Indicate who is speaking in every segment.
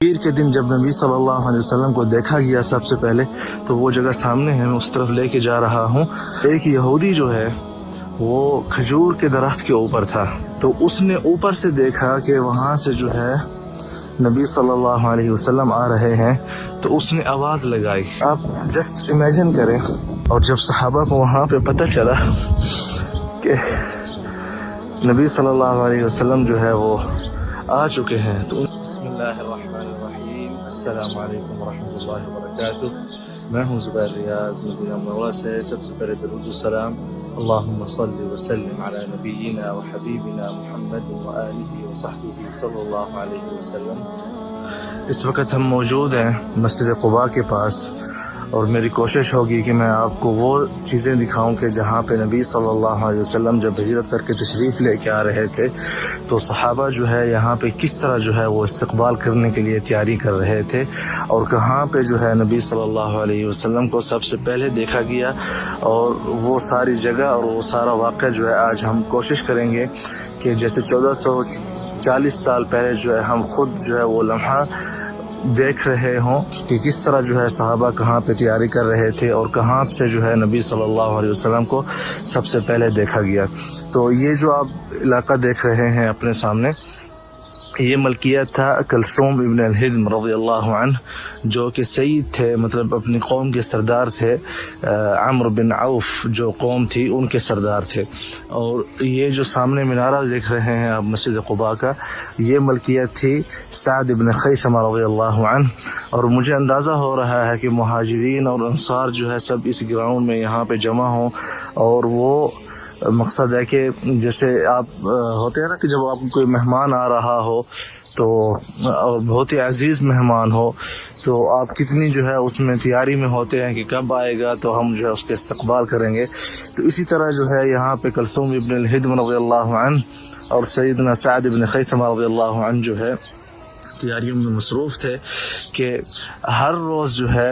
Speaker 1: پیر کے دن جب نبی صلی اللہ علیہ وسلم کو دیکھا گیا سب سے پہلے تو وہ جگہ سامنے ہے، میں اس طرف لے کے جا رہا ہوں. ایک یہودی جو ہے وہ کھجور کے درخت کے اوپر تھا، تو اس نے اوپر سے دیکھا کہ وہاں سے جو ہے نبی صلی اللہ علیہ وسلم آ رہے ہیں، تو اس نے آواز لگائی. آپ جسٹ امیجن کریں. اور جب صحابہ کو وہاں پہ پتہ چلا کہ نبی صلی اللہ علیہ وسلم جو ہے وہ آ چکے ہیں، تو بسم اللہ الرحمن الرحیم. السلام علیکم ورحمۃ اللہ وبرکاتہ. میں ہوں زبیر ریاض، مدینہ منورہ سے. سب سے پہلے درود السلام اللہم صلی وسلم علی نبینا و حبیبنا محمد و آلہ و صحبہ صلی اللہ علیہ وسلم. اس وقت ہم موجود ہیں مسجد قباء کے پاس، اور میری کوشش ہوگی کہ میں آپ کو وہ چیزیں دکھاؤں کہ جہاں پہ نبی صلی اللہ علیہ وسلم جب ہجرت کر کے تشریف لے کے آ رہے تھے تو صحابہ جو ہے یہاں پہ کس طرح جو ہے وہ استقبال کرنے کے لیے تیاری کر رہے تھے، اور کہاں پہ جو ہے نبی صلی اللہ علیہ وسلم کو سب سے پہلے دیکھا گیا. اور وہ ساری جگہ اور وہ سارا واقعہ جو ہے آج ہم کوشش کریں گے کہ جیسے 1440 سال پہلے جو ہے ہم خود جو ہے وہ لمحہ دیکھ رہے ہوں کہ کس طرح جو ہے صحابہ کہاں پہ تیاری کر رہے تھے اور کہاں سے جو ہے نبی صلی اللہ علیہ وسلم کو سب سے پہلے دیکھا گیا. تو یہ جو آپ علاقہ دیکھ رہے ہیں اپنے سامنے، یہ ملکیت تھا کلثوم ابن الہدم رضی اللہ عنہ، جو کہ سید تھے، مطلب اپنی قوم کے سردار تھے. عمرو بن عوف جو قوم تھی ان کے سردار تھے. اور یہ جو سامنے مینارہ دیکھ رہے ہیں آپ مسجد قباء کا، یہ ملکیت تھی سعد بن خیثمہ رضی اللہ عنہ. اور مجھے اندازہ ہو رہا ہے کہ مہاجرین اور انصار جو ہے سب اس گراؤنڈ میں یہاں پہ جمع ہوں، اور وہ مقصد ہے کہ جیسے آپ ہوتے ہیں نا کہ جب آپ کوئی مہمان آ رہا ہو تو اور بہت ہی عزیز مہمان ہو تو آپ کتنی جو ہے اس میں تیاری میں ہوتے ہیں کہ کب آئے گا تو ہم جو ہے اس کے استقبال کریں گے. تو اسی طرح جو ہے یہاں پہ کلثوم ابن الہدم رضی اللہ عنہ اور سیدنا سعد بن خیثمہ رضی اللہ عنہ جو ہے تیاریوں میں مصروف تھے کہ ہر روز جو ہے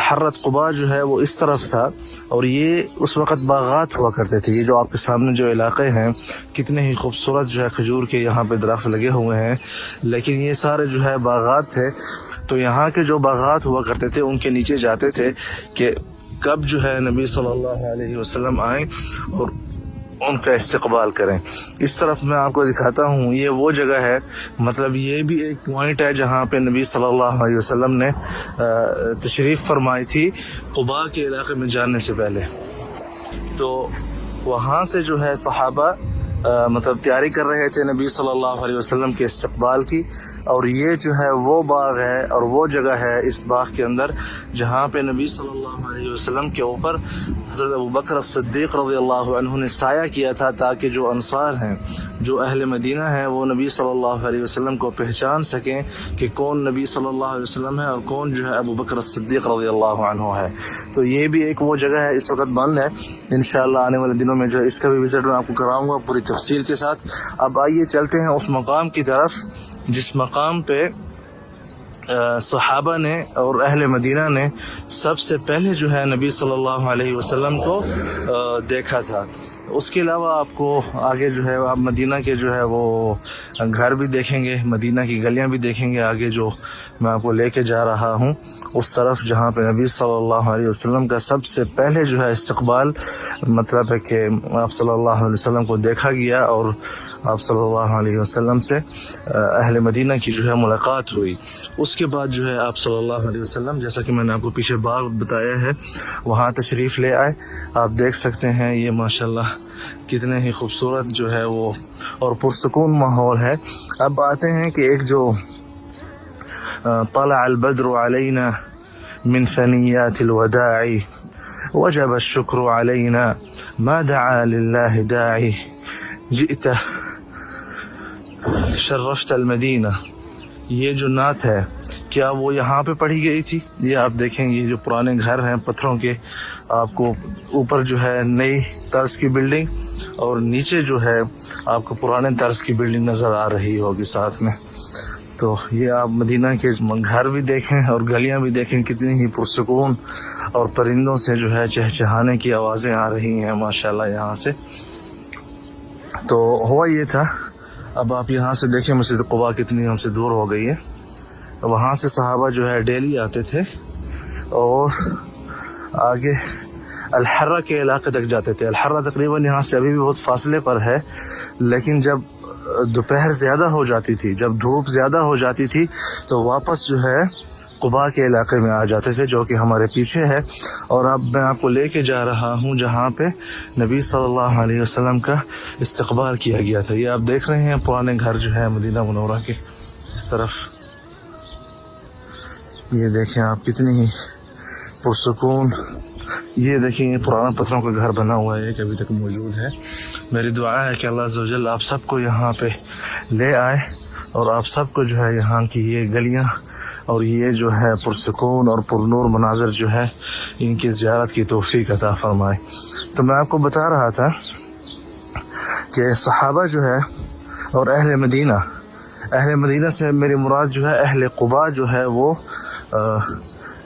Speaker 1: حرت قباء جو ہے وہ اس طرف تھا، اور یہ اس وقت باغات ہوا کرتے تھے. یہ جو آپ کے سامنے جو علاقے ہیں کتنے ہی خوبصورت جو ہے کھجور کے یہاں پہ درخت لگے ہوئے ہیں، لیکن یہ سارے جو ہے باغات تھے. تو یہاں کے جو باغات ہوا کرتے تھے ان کے نیچے جاتے تھے کہ کب جو ہے نبی صلی اللہ علیہ وسلم آئیں اور ان کا استقبال کریں. اس طرف میں آپ کو دکھاتا ہوں، یہ وہ جگہ ہے، مطلب یہ بھی ایک پوائنٹ ہے جہاں پہ نبی صلی اللہ علیہ وسلم نے تشریف فرمائی تھی قباء کے علاقے میں جانے سے پہلے. تو وہاں سے جو ہے صحابہ مطلب تیاری کر رہے تھے نبی صلی اللہ علیہ وسلم کے استقبال کی. اور یہ جو ہے وہ باغ ہے اور وہ جگہ ہے اس باغ کے اندر جہاں پہ نبی صلی اللہ علیہ وسلم کے اوپر حضرت ابوبکر الصدیق رضی اللہ عنہ نے سایہ کیا تھا، تاکہ جو انصار ہیں، جو اہل مدینہ ہیں، وہ نبی صلی اللہ علیہ وسلم کو پہچان سکیں کہ کون نبی صلی اللہ علیہ وسلم ہے اور کون جو ہے ابوبکر الصدیق رضی اللہ عنہ ہے. تو یہ بھی ایک وہ جگہ ہے، اس وقت بند ہے. انشاءاللہ آنے والے دنوں میں جو ہے اس کا بھی وزٹ میں آپ کو کراؤں گا پوری تفصیل کے ساتھ. اب آئیے چلتے ہیں اس مقام کی طرف جس مقام پہ صحابہ نے اور اہل مدینہ نے سب سے پہلے جو ہے نبی صلی اللہ علیہ وسلم کو دیکھا تھا. اس کے علاوہ آپ کو آگے جو ہے آپ مدینہ کے جو ہے وہ گھر بھی دیکھیں گے، مدینہ کی گلیاں بھی دیکھیں گے آگے جو میں آپ کو لے کے جا رہا ہوں اس طرف جہاں پہ نبی صلی اللہ علیہ وسلم کا سب سے پہلے جو ہے استقبال، مطلب ہے کہ آپ صلی اللہ علیہ وسلم کو دیکھا گیا اور آپ صلی اللہ علیہ وسلم سے اہل مدینہ کی جو ہے ملاقات ہوئی. اس کے بعد جو ہے آپ صلی اللہ علیہ وسلم، جیسا کہ میں نے آپ کو پیچھے باغ بتایا ہے، وہاں تشریف لے آئے. آپ دیکھ سکتے ہیں یہ ماشاءاللہ کتنے ہی خوبصورت جو ہے وہ اور پرسکون ماحول ہے. اب آتے ہیں کہ ایک جو طلع البدر علینا من ثنیات الوداع وجب الشکر علینا ما دعا للہ داعی جئت شرفت المدینہ. یہ جو نعت ہے کیا وہ یہاں پہ پڑھی گئی تھی؟ یہ آپ دیکھیں، یہ جو پرانے گھر ہیں پتھروں کے، آپ کو اوپر جو ہے نئی طرز کی بلڈنگ اور نیچے جو ہے آپ کو پرانے طرز کی بلڈنگ نظر آ رہی ہوگی ساتھ میں. تو یہ آپ مدینہ کے گھر بھی دیکھیں اور گلیاں بھی دیکھیں، کتنی ہی پرسکون، اور پرندوں سے جو ہے چہچہانے کی آوازیں آ رہی ہیں ماشاءاللہ یہاں سے. تو ہوا یہ تھا اب آپ یہاں سے دیکھیں مسجد قباء کتنی ہم سے دور ہو گئی ہے. وہاں سے صحابہ جو ہے ڈیلی آتے تھے اور آگے الحرہ کے علاقے تک جاتے تھے. الحرہ تقریباً یہاں سے ابھی بھی بہت فاصلے پر ہے، لیکن جب دوپہر زیادہ ہو جاتی تھی، جب دھوپ زیادہ ہو جاتی تھی تو واپس جو ہے قباء کے علاقے میں آ جاتے تھے، جو کہ ہمارے پیچھے ہے. اور اب میں آپ کو لے کے جا رہا ہوں جہاں پہ نبی صلی اللہ علیہ وسلم کا استقبال کیا گیا تھا. یہ آپ دیکھ رہے ہیں پرانے گھر جو ہے مدینہ منورہ کے اس طرف. یہ دیکھیں آپ کتنی ہی پرسکون. یہ دیکھیں یہ پرانا پتھروں کا گھر بنا ہوا ہے، ایک ابھی تک موجود ہے. میری دعا ہے کہ اللہ عز و جل آپ سب کو یہاں پہ لے آئے اور آپ سب کو جو ہے یہاں کی یہ گلیاں اور یہ جو ہے پرسکون اور پرنور مناظر جو ہے ان کی زیارت کی توفیق عطا فرمائے. تو میں آپ کو بتا رہا تھا کہ صحابہ جو ہے اور اہل مدینہ سے میری مراد جو ہے اہل قباء جو ہے وہ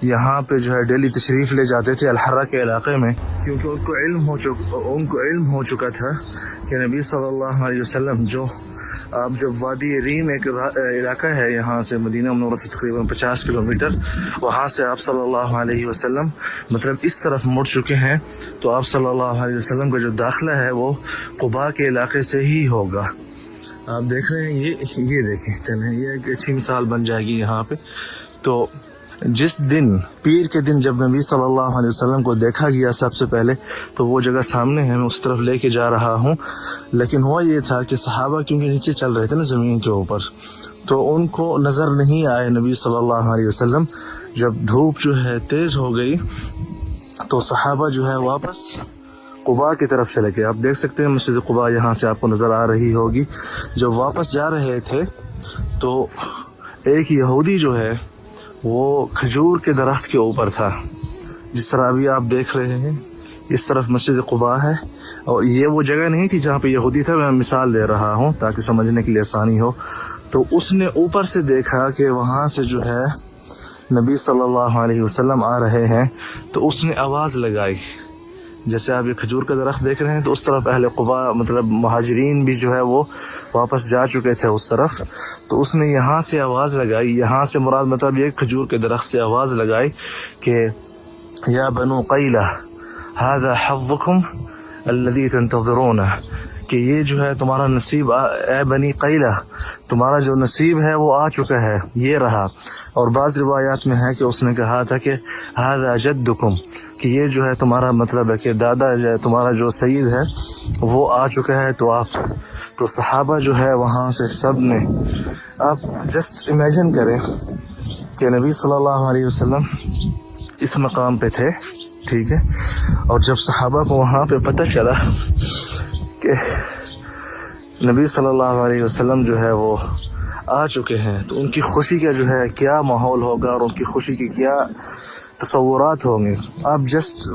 Speaker 1: یہاں پہ جو ہے ڈیلی تشریف لے جاتے تھے الحرہ کے علاقے میں، کیونکہ ان کو علم ہو چکا تھا کہ نبی صلی اللہ علیہ وسلم جو آپ جب وادی ریم ایک علاقہ ہے یہاں سے مدینہ منورہ سے تقریباً 50 کلومیٹر، وہاں سے آپ صلی اللہ علیہ وسلم مطلب اس طرف مڑ چکے ہیں، تو آپ صلی اللہ علیہ وسلم کا جو داخلہ ہے وہ قباء کے علاقے سے ہی ہوگا. آپ دیکھ رہے ہیں یہ دیکھیں، چلیں یہ ایک اچھی مثال بن جائے گی یہاں پہ. تو جس دن پیر کے دن جب نبی صلی اللہ علیہ وسلم کو دیکھا گیا سب سے پہلے، تو وہ جگہ سامنے ہے، میں اس طرف لے کے جا رہا ہوں. لیکن ہوا یہ تھا کہ صحابہ کیونکہ نیچے چل رہے تھے نا زمین کے اوپر، تو ان کو نظر نہیں آئے نبی صلی اللہ علیہ وسلم. جب دھوپ جو ہے تیز ہو گئی تو صحابہ جو ہے واپس قباء کی طرف چلے گئے. آپ دیکھ سکتے ہیں مسجد قباء یہاں سے آپ کو نظر آ رہی ہوگی. جب واپس جا رہے تھے تو ایک یہودی جو ہے وہ کھجور کے درخت کے اوپر تھا، جس طرح ابھی آپ دیکھ رہے ہیں. اس طرف مسجد قباء ہے اور یہ وہ جگہ نہیں تھی جہاں پہ یہودی تھا. میں مثال دے رہا ہوں تاکہ سمجھنے کے لیے آسانی ہو. تو اس نے اوپر سے دیکھا کہ وہاں سے جو ہے نبی صلی اللہ علیہ وسلم آ رہے ہیں، تو اس نے آواز لگائی. جیسے آپ یہ کھجور کا درخت دیکھ رہے ہیں تو اس طرف اہل قباء مطلب مہاجرین بھی جو ہے وہ واپس جا چکے تھے اس طرف. تو اس نے یہاں سے آواز لگائی، یہاں سے مراد مطلب یہ کھجور کے درخت سے آواز لگائی کہ یا بنو قیلہ ھذا حظکم الذی تنتظرونہ، کہ یہ جو ہے تمہارا نصیب، اے بنی قیلہ تمہارا جو نصیب ہے وہ آ چکا ہے، یہ رہا. اور بعض روایات میں ہے کہ اس نے کہا تھا کہ ھذا جدکم، کہ یہ جو ہے تمہارا مطلب ہے کہ دادا جو ہے تمہارا جو سید ہے وہ آ چکا ہے. تو صحابہ جو ہے وہاں سے سب نے، آپ جسٹ امیجن کریں کہ نبی صلی اللہ علیہ وسلم اس مقام پہ تھے، ٹھیک ہے، اور جب صحابہ کو وہاں پہ پتہ چلا کہ نبی صلی اللہ علیہ وسلم جو ہے وہ آ چکے ہیں، تو ان کی خوشی کا جو ہے کیا ماحول ہوگا اور ان کی خوشی کی کیا تصورات ہوں گے. آپ جسٹ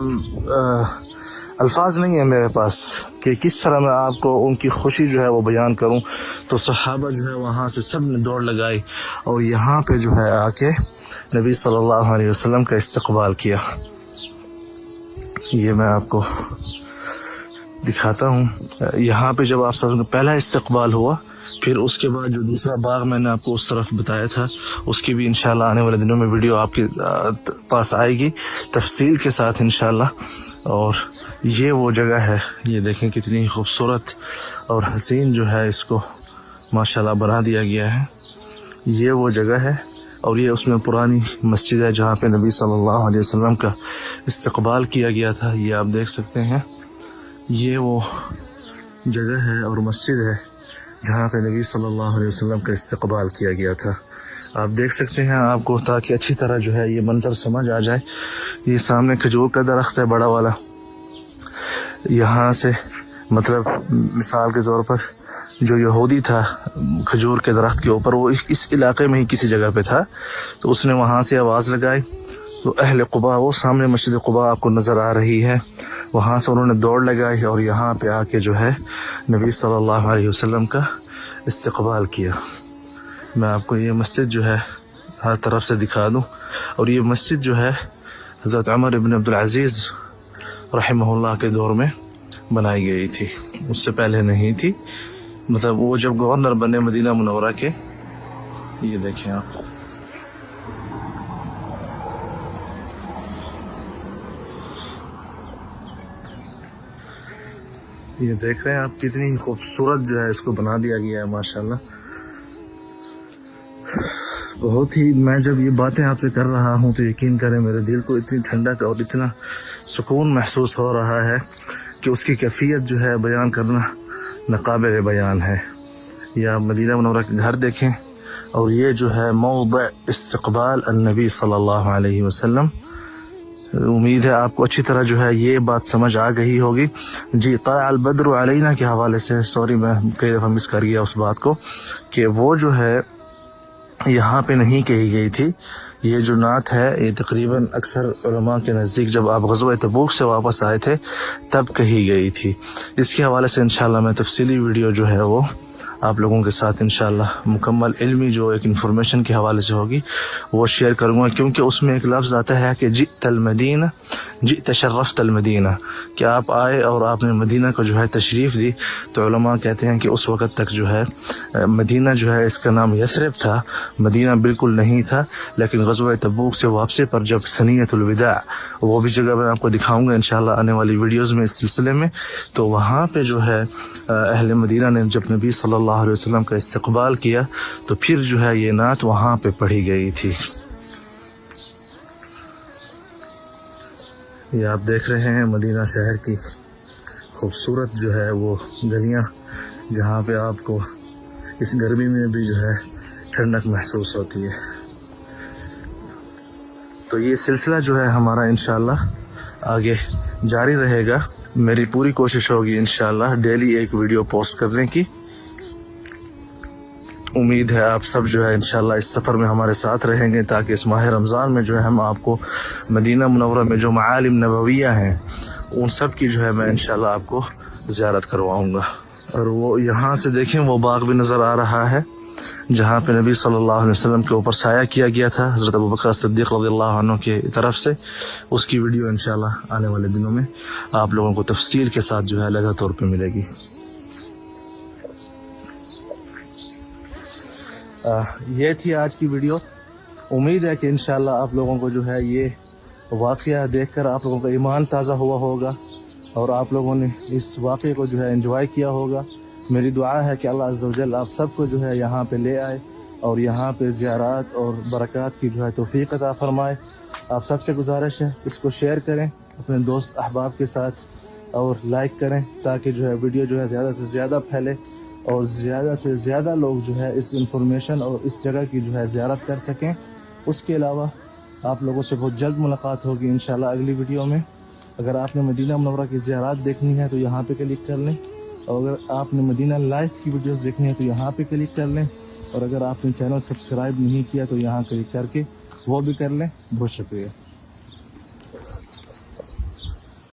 Speaker 1: الفاظ نہیں ہیں میرے پاس کہ کس طرح میں آپ کو ان کی خوشی جو ہے وہ بیان کروں. تو صحابہ جو ہے وہاں سے سب نے دوڑ لگائی اور یہاں پہ جو ہے آ کے نبی صلی اللہ علیہ وسلم کا استقبال کیا. یہ میں آپ کو دکھاتا ہوں. یہاں پہ جب آپ سب کا پہلا استقبال ہوا، پھر اس کے بعد جو دوسرا باغ میں نے آپ کو اس طرف بتایا تھا، اس کی بھی انشاءاللہ آنے والے دنوں میں ویڈیو آپ کے پاس آئے گی تفصیل کے ساتھ انشاءاللہ. اور یہ وہ جگہ ہے، یہ دیکھیں کتنی خوبصورت اور حسین جو ہے اس کو ماشاءاللہ بنا دیا گیا ہے. یہ وہ جگہ ہے اور یہ اس میں پرانی مسجد ہے جہاں پہ نبی صلی اللہ علیہ وسلم کا استقبال کیا گیا تھا. یہ آپ دیکھ سکتے ہیں، یہ وہ جگہ ہے اور مسجد ہے جہاں پہ نبی صلی اللہ علیہ وسلم کا استقبال کیا گیا تھا. آپ دیکھ سکتے ہیں، آپ کو تاکہ اچھی طرح جو ہے یہ منظر سمجھ آ جائے. یہ سامنے کھجور کا درخت ہے بڑا والا. یہاں سے مطلب مثال کے طور پر جو یہودی تھا کھجور کے درخت کے اوپر، وہ اس علاقے میں ہی کسی جگہ پہ تھا، تو اس نے وہاں سے آواز لگائی. تو اہل قباء، وہ سامنے مسجد قباء آپ کو نظر آ رہی ہے، وہاں سے انہوں نے دوڑ لگائی اور یہاں پہ آ کے جو ہے نبی صلی اللہ علیہ وسلم کا استقبال کیا. میں آپ کو یہ مسجد جو ہے ہر طرف سے دکھا دوں. اور یہ مسجد جو ہے حضرت عمر بن عبدالعزیز رحمہ اللہ کے دور میں بنائی گئی تھی، اس سے پہلے نہیں تھی. مطلب وہ جب گورنر بنے مدینہ منورہ کے. یہ دیکھیں آپ, یہ دیکھ رہے ہیں آپ کتنی خوبصورت جو ہے اس کو بنا دیا گیا ہے ماشاءاللہ. بہت ہی, میں جب یہ باتیں آپ سے کر رہا ہوں تو یقین کریں میرے دل کو اتنی ٹھنڈک اور اتنا سکون محسوس ہو رہا ہے کہ اس کی کیفیت جو ہے بیان کرنا ناقابل بیان ہے. یا مدینہ منورہ کے گھر دیکھیں, اور یہ جو ہے موضع استقبال النبی صلی اللہ علیہ وسلم. امید ہے آپ کو اچھی طرح جو ہے یہ بات سمجھ آ گئی ہوگی. جی, طلع البدر علینا کے حوالے سے سوری میں کئی دفعہ مس کر گیا اس بات کو, کہ وہ جو ہے یہاں پہ نہیں کہی گئی تھی. یہ جو نعت ہے یہ تقریباً اکثر علماء کے نزدیک جب آپ غزوہ تبوک سے واپس آئے تھے تب کہی گئی تھی. اس کے حوالے سے انشاءاللہ میں تفصیلی ویڈیو جو ہے وہ آپ لوگوں کے ساتھ انشاءاللہ مکمل علمی جو ایک انفارمیشن کے حوالے سے ہوگی وہ شیئر کروں گا, کیونکہ اس میں ایک لفظ آتا ہے کہ جئت المدینہ جئت شرفت المدینہ, کہ آپ آئے اور آپ نے مدینہ کو جو ہے تشریف دی. تو علماء کہتے ہیں کہ اس وقت تک جو ہے مدینہ جو ہے اس کا نام یثرب تھا, مدینہ بالکل نہیں تھا. لیکن غزوہ تبوک سے واپسی پر جب ثنیۃ الوداع, وہ بھی جگہ میں آپ کو دکھاؤں گا انشاءاللہ آنے والی ویڈیوز میں اس سلسلے میں, تو وہاں پہ جو ہے اہل مدینہ نے جب نبی صلی اللہ علیہ وسلم کا استقبال کیا تو پھر جو ہے یہ نعت وہاں پہ پڑھی گئی تھی. یہ آپ دیکھ رہے ہیں مدینہ شہر کی خوبصورت جو ہے وہ گلیاں, جہاں پہ آپ کو اس گرمی میں بھی جو ہے ٹھنڈک محسوس ہوتی ہے. تو یہ سلسلہ جو ہے ہمارا انشاءاللہ آگے جاری رہے گا. میری پوری کوشش ہوگی انشاءاللہ ڈیلی ایک ویڈیو پوسٹ کرنے کی. امید ہے آپ سب جو ہے انشاءاللہ اس سفر میں ہمارے ساتھ رہیں گے, تاکہ اس ماہ رمضان میں جو ہے ہم آپ کو مدینہ منورہ میں جو معالم نبویہ ہیں ان سب کی جو ہے میں انشاءاللہ آپ کو زیارت کرواؤں گا. اور وہ یہاں سے دیکھیں وہ باغ بھی نظر آ رہا ہے جہاں پہ نبی صلی اللہ علیہ وسلم کے اوپر سایہ کیا گیا تھا حضرت ابوبکر صدیق رضی اللہ عنہ کی طرف سے. اس کی ویڈیو انشاءاللہ آنے والے دنوں میں آپ لوگوں کو تفصیل کے ساتھ جو ہے علیحدہ طور پہ ملے گی. یہ تھی آج کی ویڈیو. امید ہے کہ انشاءاللہ آپ لوگوں کو جو ہے یہ واقعہ دیکھ کر آپ لوگوں کا ایمان تازہ ہوا ہوگا اور آپ لوگوں نے اس واقعے کو جو ہے انجوائے کیا ہوگا. میری دعا ہے کہ اللہ عز و جل آپ سب کو جو ہے یہاں پہ لے آئے اور یہاں پہ زیارات اور برکات کی جو ہے توفیق عطا فرمائے. آپ سب سے گزارش ہے اس کو شیئر کریں اپنے دوست احباب کے ساتھ اور لائک کریں, تاکہ جو ہے ویڈیو جو ہے زیادہ سے زیادہ پھیلے اور زیادہ سے زیادہ لوگ جو ہے اس انفارمیشن اور اس جگہ کی جو ہے زیارت کر سکیں. اس کے علاوہ آپ لوگوں سے بہت جلد ملاقات ہوگی انشاءاللہ اگلی ویڈیو میں. اگر آپ نے مدینہ منورہ کی زیارات دیکھنی ہے تو یہاں پہ کلک کر لیں, اور اگر آپ نے مدینہ لائف کی ویڈیوز دیکھنی ہے تو یہاں پہ کلک کر لیں, اور اگر آپ نے چینل سبسکرائب نہیں کیا تو یہاں کلک کر کے وہ بھی کر لیں. بہت شکریہ.